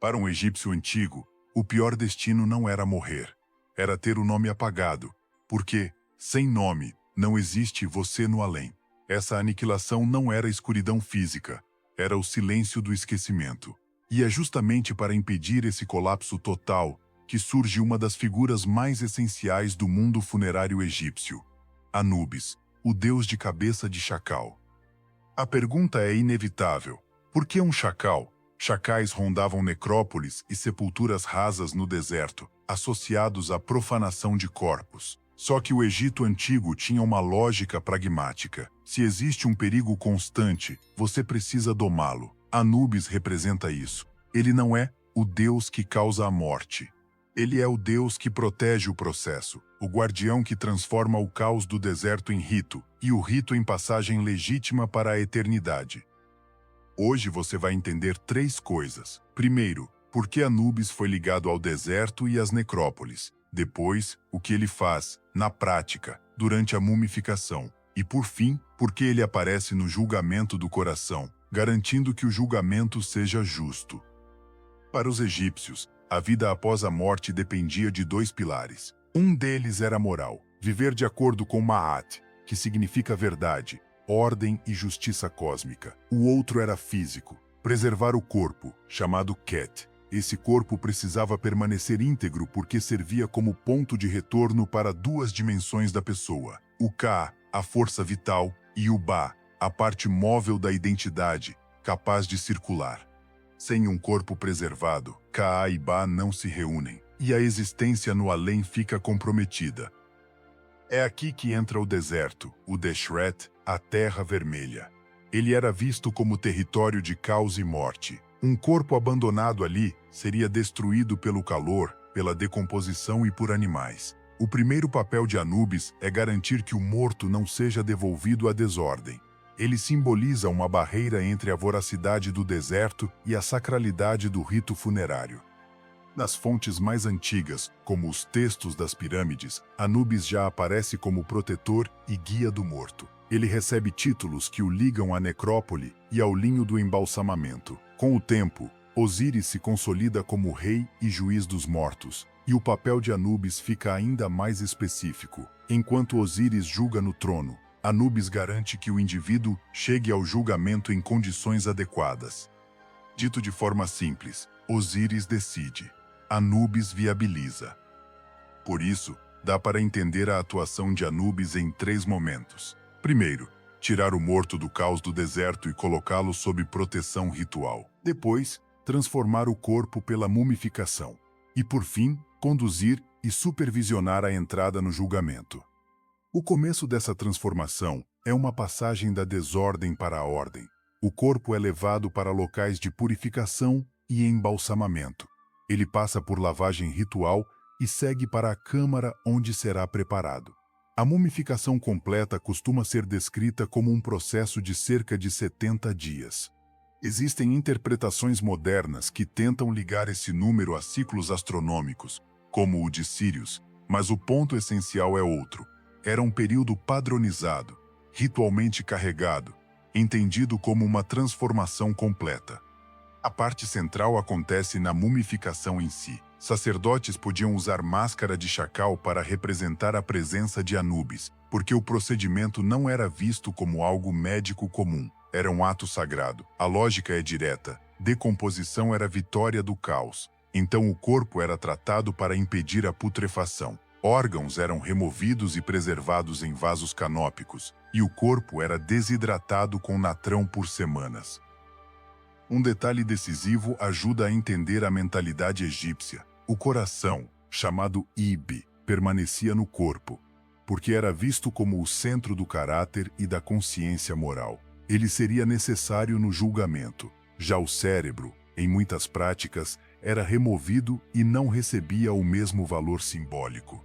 Para um egípcio antigo, o pior destino não era morrer, era ter o nome apagado, porque, sem nome, não existe você no além. Essa aniquilação não era escuridão física, era o silêncio do esquecimento. E é justamente para impedir esse colapso total que surge uma das figuras mais essenciais do mundo funerário egípcio, Anubis, o deus de cabeça de chacal. A pergunta é inevitável: por que um chacal? Chacais rondavam necrópolis e sepulturas rasas no deserto, associados à profanação de corpos. Só que o Egito Antigo tinha uma lógica pragmática. Se existe um perigo constante, você precisa domá-lo. Anubis representa isso. Ele não é o deus que causa a morte. Ele é o deus que protege o processo, o guardião que transforma o caos do deserto em rito, e o rito em passagem legítima para a eternidade. Hoje você vai entender 3 coisas. Primeiro, por que Anubis foi ligado ao deserto e às necrópolis. Depois, o que ele faz, na prática, durante a mumificação. E por fim, por que ele aparece no julgamento do coração, garantindo que o julgamento seja justo. Para os egípcios, a vida após a morte dependia de 2 pilares. Um deles era moral, viver de acordo com Ma'at, que significa verdade, ordem e justiça cósmica. O outro era físico, preservar o corpo, chamado Ket. Esse corpo precisava permanecer íntegro porque servia como ponto de retorno para 2 dimensões da pessoa. O Ka, a força vital, e o Ba, a parte móvel da identidade, capaz de circular. Sem um corpo preservado, Ka e Ba não se reúnem, e a existência no além fica comprometida. É aqui que entra o deserto, o Deshret, a Terra Vermelha. Ele era visto como território de caos e morte. Um corpo abandonado ali seria destruído pelo calor, pela decomposição e por animais. O primeiro papel de Anubis é garantir que o morto não seja devolvido à desordem. Ele simboliza uma barreira entre a voracidade do deserto e a sacralidade do rito funerário. Nas fontes mais antigas, como os textos das pirâmides, Anubis já aparece como protetor e guia do morto. Ele recebe títulos que o ligam à necrópole e ao linho do embalsamamento. Com o tempo, Osíris se consolida como rei e juiz dos mortos, e o papel de Anubis fica ainda mais específico. Enquanto Osíris julga no trono, Anubis garante que o indivíduo chegue ao julgamento em condições adequadas. Dito de forma simples, Osíris decide, Anubis viabiliza. Por isso, dá para entender a atuação de Anubis em 3 momentos. Primeiro, tirar o morto do caos do deserto e colocá-lo sob proteção ritual. Depois, transformar o corpo pela mumificação. E, por fim, conduzir e supervisionar a entrada no julgamento. O começo dessa transformação é uma passagem da desordem para a ordem. O corpo é levado para locais de purificação e embalsamamento. Ele passa por lavagem ritual e segue para a câmara onde será preparado. A mumificação completa costuma ser descrita como um processo de cerca de 70 dias. Existem interpretações modernas que tentam ligar esse número a ciclos astronômicos, como o de Sírius, mas o ponto essencial é outro. Era um período padronizado, ritualmente carregado, entendido como uma transformação completa. A parte central acontece na mumificação em si. Sacerdotes podiam usar máscara de chacal para representar a presença de Anubis, porque o procedimento não era visto como algo médico comum. Era um ato sagrado. A lógica é direta. Decomposição era vitória do caos. Então o corpo era tratado para impedir a putrefação. Órgãos eram removidos e preservados em vasos canópicos, e o corpo era desidratado com natrão por semanas. Um detalhe decisivo ajuda a entender a mentalidade egípcia. O coração, chamado Ib, permanecia no corpo, porque era visto como o centro do caráter e da consciência moral. Ele seria necessário no julgamento. Já o cérebro, em muitas práticas, era removido e não recebia o mesmo valor simbólico.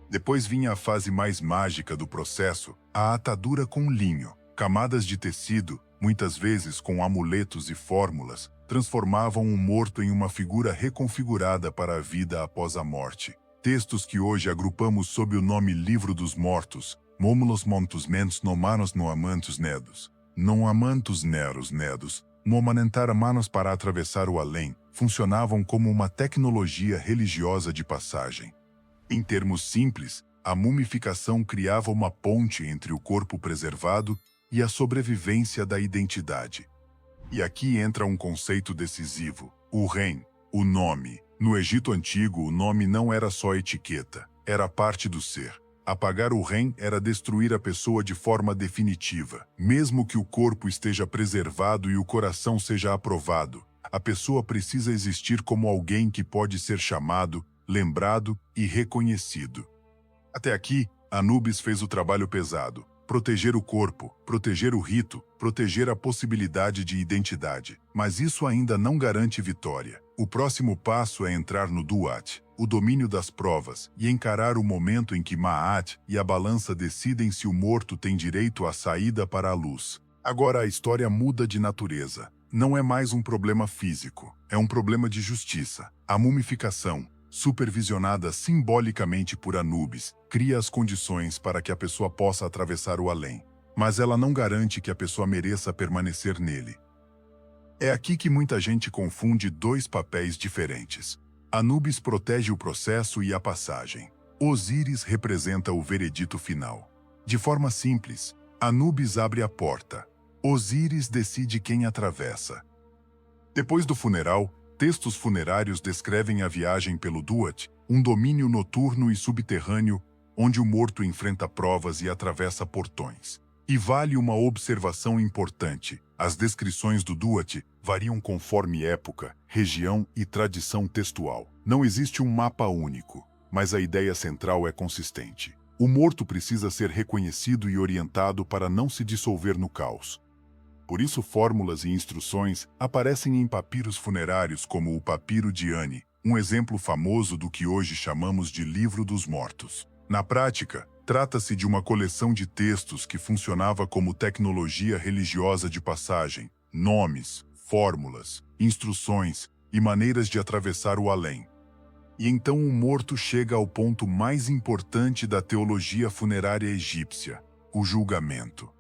Depois vinha a fase mais mágica do processo, a atadura com linho. Camadas de tecido, muitas vezes com amuletos e fórmulas, transformavam um morto em uma figura reconfigurada para a vida após a morte. Textos que hoje agrupamos sob o nome Livro dos Mortos, Momulos Montus Mens Nomanos Noamantus Nedos, Não Amantus Neros Nedos, Momanentar Manos para atravessar o além, funcionavam como uma tecnologia religiosa de passagem. Em termos simples, a mumificação criava uma ponte entre o corpo preservado e a sobrevivência da identidade. E aqui entra um conceito decisivo: o ren, o nome. No Egito Antigo, o nome não era só etiqueta, era parte do ser. Apagar o ren era destruir a pessoa de forma definitiva. Mesmo que o corpo esteja preservado e o coração seja aprovado, a pessoa precisa existir como alguém que pode ser chamado, lembrado e reconhecido. Até aqui, Anubis fez o trabalho pesado: proteger o corpo, proteger o rito, proteger a possibilidade de identidade. Mas isso ainda não garante vitória. O próximo passo é entrar no Duat, o domínio das provas, e encarar o momento em que Maat e a balança decidem se o morto tem direito à saída para a luz. Agora a história muda de natureza. Não é mais um problema físico, é um problema de justiça. A mumificação, supervisionada simbolicamente por Anubis, cria as condições para que a pessoa possa atravessar o além. Mas ela não garante que a pessoa mereça permanecer nele. É aqui que muita gente confunde dois papéis diferentes. Anubis protege o processo e a passagem. Osíris representa o veredito final. De forma simples, Anubis abre a porta. Osíris decide quem atravessa. Depois do funeral, textos funerários descrevem a viagem pelo Duat, um domínio noturno e subterrâneo, onde o morto enfrenta provas e atravessa portões. E vale uma observação importante: as descrições do Duat variam conforme época, região e tradição textual. Não existe um mapa único, mas a ideia central é consistente. O morto precisa ser reconhecido e orientado para não se dissolver no caos. Por isso, fórmulas e instruções aparecem em papiros funerários como o Papiro de Ani, um exemplo famoso do que hoje chamamos de Livro dos Mortos. Na prática, trata-se de uma coleção de textos que funcionava como tecnologia religiosa de passagem: nomes, fórmulas, instruções e maneiras de atravessar o além. E então o morto chega ao ponto mais importante da teologia funerária egípcia: o julgamento.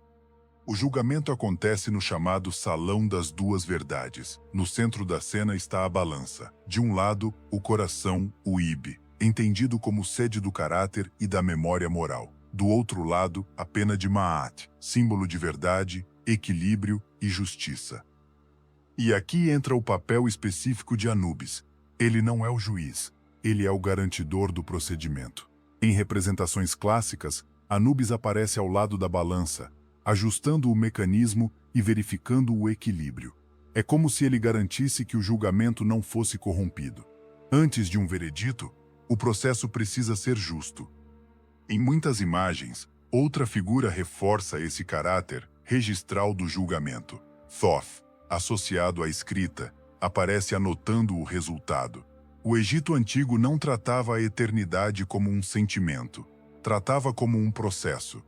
O julgamento acontece no chamado Salão das Duas Verdades. No centro da cena está a balança. De um lado, o coração, o Ibe, entendido como sede do caráter e da memória moral. Do outro lado, a pena de Maat, símbolo de verdade, equilíbrio e justiça. E aqui entra o papel específico de Anubis. Ele não é o juiz, ele é o garantidor do procedimento. Em representações clássicas, Anubis aparece ao lado da balança, ajustando o mecanismo e verificando o equilíbrio. É como se ele garantisse que o julgamento não fosse corrompido. Antes de um veredito, o processo precisa ser justo. Em muitas imagens, outra figura reforça esse caráter registral do julgamento. Thoth, associado à escrita, aparece anotando o resultado. O Egito Antigo não tratava a eternidade como um sentimento, tratava como um processo.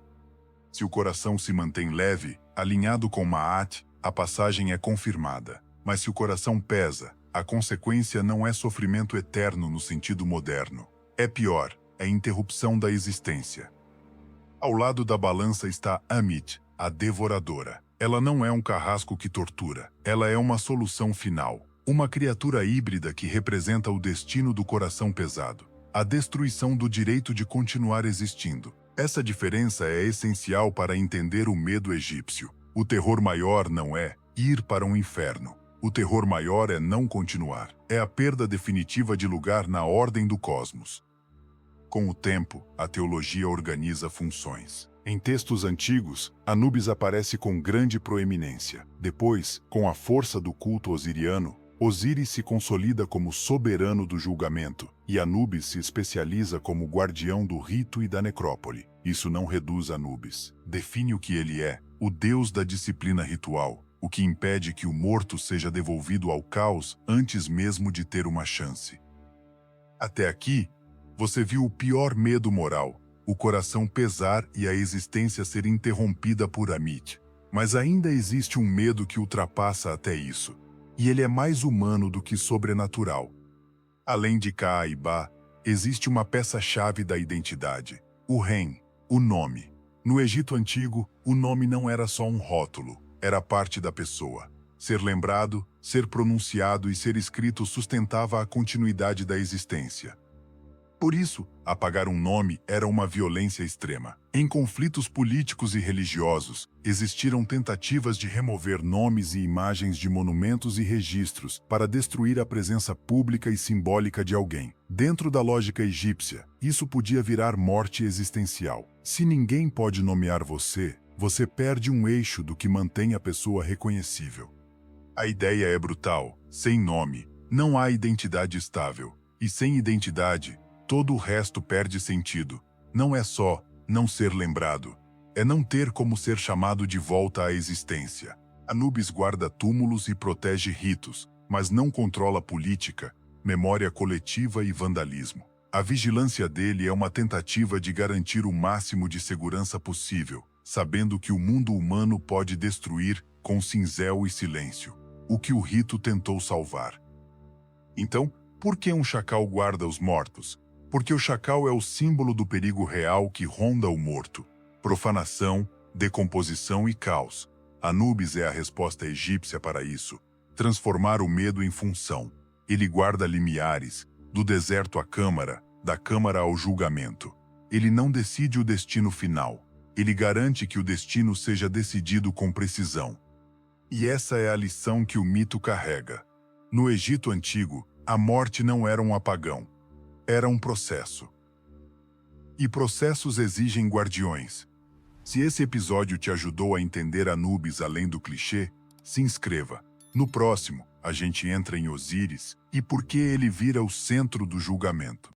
Se o coração se mantém leve, alinhado com Maat, a passagem é confirmada. Mas se o coração pesa, a consequência não é sofrimento eterno no sentido moderno. É pior, é interrupção da existência. Ao lado da balança está Amit, a devoradora. Ela não é um carrasco que tortura, ela é uma solução final. Uma criatura híbrida que representa o destino do coração pesado. A destruição do direito de continuar existindo. Essa diferença é essencial para entender o medo egípcio. O terror maior não é ir para um inferno. O terror maior é não continuar. É a perda definitiva de lugar na ordem do cosmos. Com o tempo, a teologia organiza funções. Em textos antigos, Anubis aparece com grande proeminência. Depois, com a força do culto osiriano, Osíris se consolida como soberano do julgamento, e Anubis se especializa como guardião do rito e da necrópole. Isso não reduz Anubis. Define o que ele é, o deus da disciplina ritual, o que impede que o morto seja devolvido ao caos antes mesmo de ter uma chance. Até aqui, você viu o pior medo moral, o coração pesar e a existência ser interrompida por Amit. Mas ainda existe um medo que ultrapassa até isso. E ele é mais humano do que sobrenatural. Além de Ka e Ba, existe uma peça-chave da identidade: o Ren, o nome. No Egito Antigo, o nome não era só um rótulo, era parte da pessoa. Ser lembrado, ser pronunciado e ser escrito sustentava a continuidade da existência. Por isso, apagar um nome era uma violência extrema. Em conflitos políticos e religiosos, existiram tentativas de remover nomes e imagens de monumentos e registros para destruir a presença pública e simbólica de alguém. Dentro da lógica egípcia, isso podia virar morte existencial. Se ninguém pode nomear você, você perde um eixo do que mantém a pessoa reconhecível. A ideia é brutal. Sem nome, não há identidade estável. E sem identidade, todo o resto perde sentido. Não é só não ser lembrado. É não ter como ser chamado de volta à existência. Anubis guarda túmulos e protege ritos, mas não controla política, memória coletiva e vandalismo. A vigilância dele é uma tentativa de garantir o máximo de segurança possível, sabendo que o mundo humano pode destruir com cinzel e silêncio o que o rito tentou salvar. Então, por que um chacal guarda os mortos? Porque o chacal é o símbolo do perigo real que ronda o morto. Profanação, decomposição e caos. Anubis é a resposta egípcia para isso. Transformar o medo em função. Ele guarda limiares, do deserto à câmara, da câmara ao julgamento. Ele não decide o destino final. Ele garante que o destino seja decidido com precisão. E essa é a lição que o mito carrega. No Egito Antigo, a morte não era um apagão. Era um processo. E processos exigem guardiões. Se esse episódio te ajudou a entender Anubis além do clichê, se inscreva. No próximo, a gente entra em Osíris e por que ele vira o centro do julgamento.